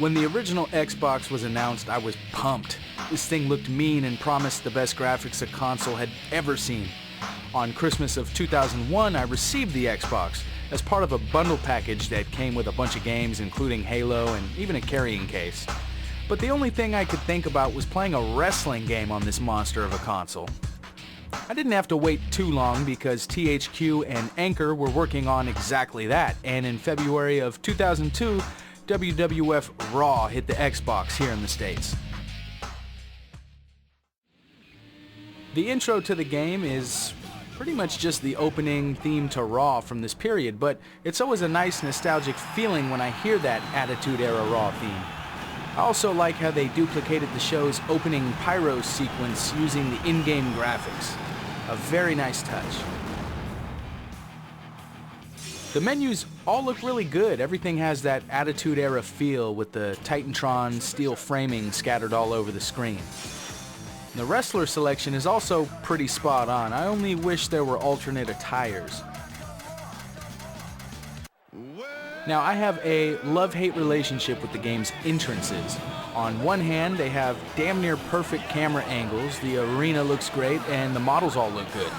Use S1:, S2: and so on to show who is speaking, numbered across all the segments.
S1: When the original Xbox was announced, I was pumped. This thing looked mean and promised the best graphics a console had ever seen. On Christmas of 2001, I received the Xbox as part of a bundle package that came with a bunch of games including Halo and even a carrying case. But the only thing I could think about was playing a wrestling game on this monster of a console. I didn't have to wait too long because THQ and Anchor were working on exactly that, and in February of 2002, WWF Raw hit the Xbox here in the States. The intro to the game is pretty much just the opening theme to Raw from this period, but it's always a nice nostalgic feeling when I hear that Attitude Era Raw theme. I also like how they duplicated the show's opening pyro sequence using the in-game graphics. A very nice touch. The menus all look really good. Everything has that Attitude Era feel with the Titantron steel framing scattered all over the screen. The wrestler selection is also pretty spot on. I only wish there were alternate attires. Now, I have a love-hate relationship with the game's entrances. On one hand, they have damn near perfect camera angles, the arena looks great, and the models all look good.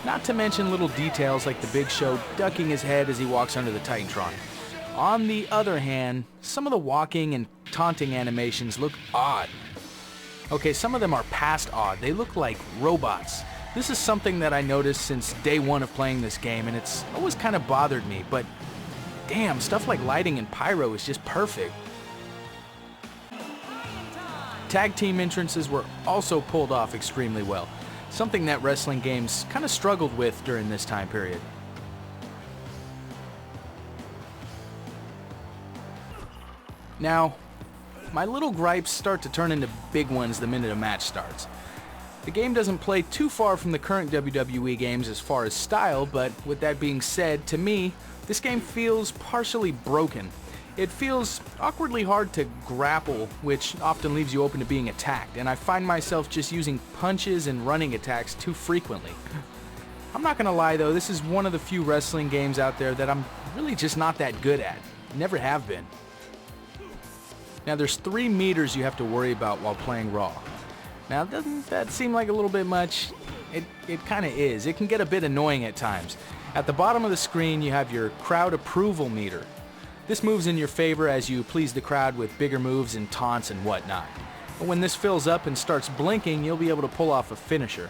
S1: Not to mention little details like the Big Show ducking his head as he walks under the Titantron. On the other hand, some of the walking and taunting animations look odd. Okay, some of them are past odd. They look like robots. This is something that I noticed since day one of playing this game, and it's always kind of bothered me, but damn, stuff like lighting and pyro is just perfect. Tag team entrances were also pulled off extremely well, something that wrestling games kind of struggled with during this time period. Now, my little gripes start to turn into big ones the minute a match starts. The game doesn't play too far from the current WWE games as far as style, but with that being said, to me, this game feels partially broken. It feels awkwardly hard to grapple, which often leaves you open to being attacked, and I find myself just using punches and running attacks too frequently. I'm not gonna lie though, this is one of the few wrestling games out there that I'm really just not that good at. Never have been. Now there's 3 meters you have to worry about while playing Raw. Now doesn't that seem like a little bit much? It kinda is. It can get a bit annoying at times. At the bottom of the screen you have your crowd approval meter. This moves in your favor as you please the crowd with bigger moves and taunts and whatnot. But when this fills up and starts blinking, you'll be able to pull off a finisher.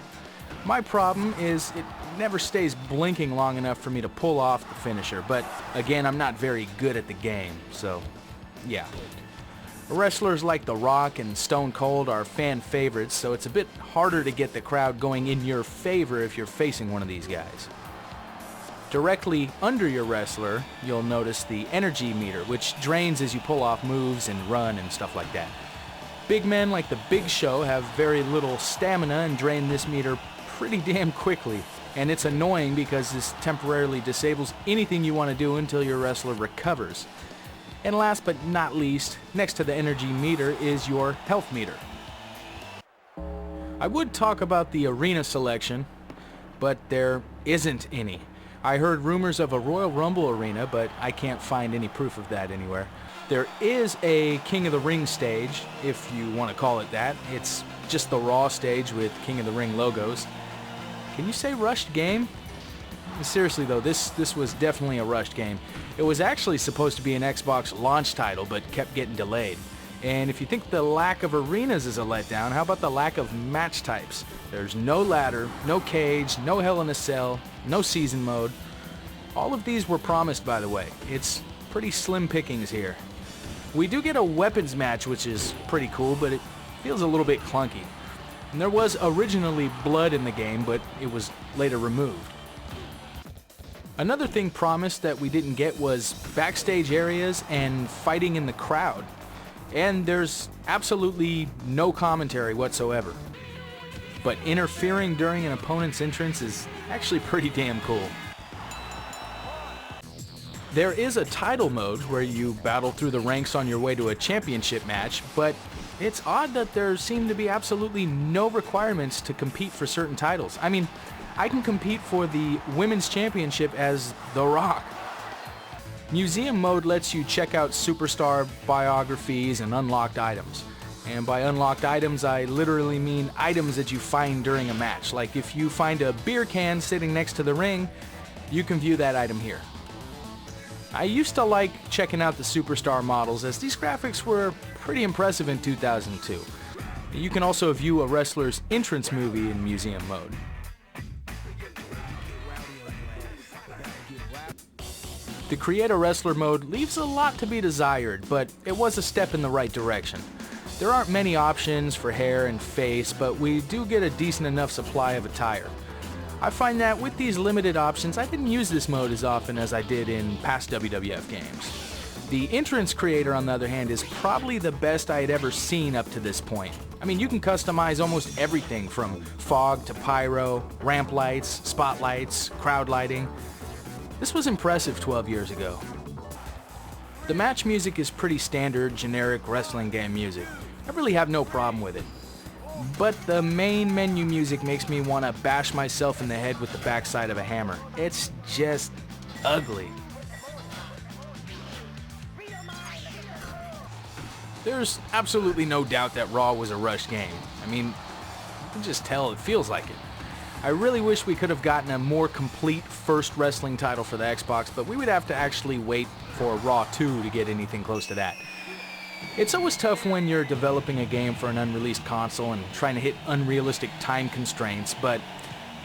S1: My problem is it never stays blinking long enough for me to pull off the finisher, but again, I'm not very good at the game, so yeah. Wrestlers like The Rock and Stone Cold are fan favorites, so it's a bit harder to get the crowd going in your favor if you're facing one of these guys. Directly under your wrestler, you'll notice the energy meter, which drains as you pull off moves and run and stuff like that. Big men like the Big Show have very little stamina and drain this meter pretty damn quickly, and it's annoying because this temporarily disables anything you want to do until your wrestler recovers. And last but not least, next to the energy meter is your health meter. I would talk about the arena selection, but there isn't any. I heard rumors of a Royal Rumble arena, but I can't find any proof of that anywhere. There is a King of the Ring stage, if you want to call it that. It's just the Raw stage with King of the Ring logos. Can you say rushed game? Seriously though, this was definitely a rushed game. It was actually supposed to be an Xbox launch title, but kept getting delayed. And if you think the lack of arenas is a letdown, how about the lack of match types? There's no ladder, no cage, no Hell in a Cell, no season mode. All of these were promised, by the way. It's pretty slim pickings here. We do get a weapons match, which is pretty cool, but it feels a little bit clunky. And there was originally blood in the game, but it was later removed. Another thing promised that we didn't get was backstage areas and fighting in the crowd. And there's absolutely no commentary whatsoever. But interfering during an opponent's entrance is actually pretty damn cool. There is a title mode where you battle through the ranks on your way to a championship match, but it's odd that there seem to be absolutely no requirements to compete for certain titles. I mean, I can compete for the Women's Championship as The Rock. Museum mode lets you check out superstar biographies and unlocked items. And by unlocked items, I literally mean items that you find during a match. Like if you find a beer can sitting next to the ring, you can view that item here. I used to like checking out the superstar models, as these graphics were pretty impressive in 2002. You can also view a wrestler's entrance movie in museum mode. The Create a Wrestler mode leaves a lot to be desired, but it was a step in the right direction. There aren't many options for hair and face, but we do get a decent enough supply of attire. I find that with these limited options, I didn't use this mode as often as I did in past WWF games. The entrance creator, on the other hand, is probably the best I had ever seen up to this point. I mean, you can customize almost everything from fog to pyro, ramp lights, spotlights, crowd lighting. This was impressive 12 years ago. The match music is pretty standard, generic wrestling game music. I really have no problem with it. But the main menu music makes me want to bash myself in the head with the backside of a hammer. It's just ugly. There's absolutely no doubt that Raw was a rushed game. I mean, you can just tell it feels like it. I really wish we could have gotten a more complete first wrestling title for the Xbox, but we would have to actually wait for Raw 2 to get anything close to that. It's always tough when you're developing a game for an unreleased console and trying to hit unrealistic time constraints, but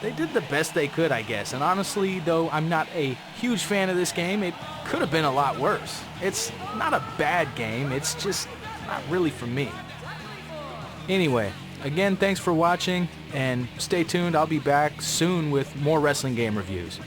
S1: they did the best they could, I guess. And honestly, though I'm not a huge fan of this game, it could have been a lot worse. It's not a bad game, it's just not really for me. Anyway, again, thanks for watching, and stay tuned. I'll be back soon with more wrestling game reviews.